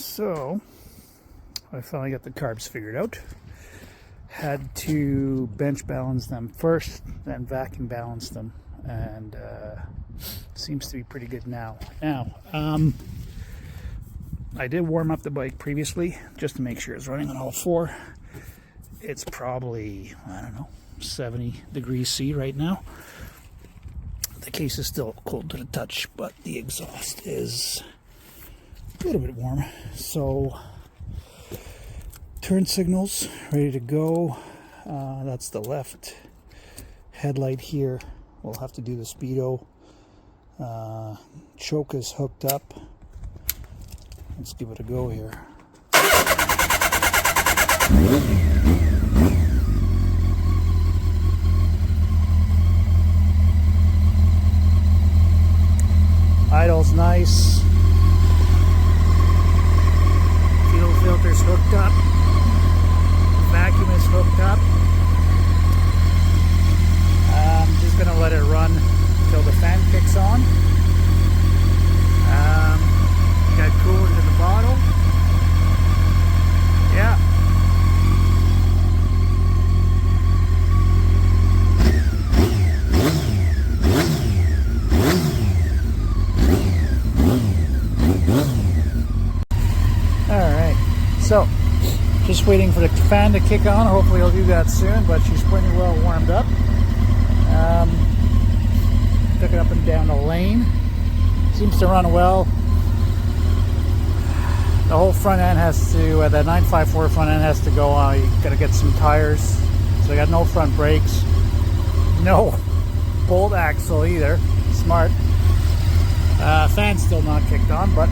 So I finally got the carbs figured out. Had to bench balance them first, then vacuum balance them, and seems to be pretty good now. I did warm up the bike previously just to make sure it's running on all four. It's probably, I don't know, 70 degrees C right now. The case is still cold to the touch, but the exhaust is a little bit warm. So turn signals ready to go. That's the left headlight here. We'll have to do the speedo. Choke is hooked up. Let's give it a go here. Idle's nice. Fuel filter's hooked up. Vacuum is hooked up. I'm just going to let it run until the fan kicks on. Got coolant in the bottle. Yeah. Alright, so just waiting for the fan to kick on. Hopefully I'll do that soon, but she's pretty well warmed up. Took it up and down the lane. Seems to run well. The whole front end has to, that 954 front end has to go on. You gotta get some tires. So I got no front brakes. No bolt axle either. Smart. Fan's still not kicked on, but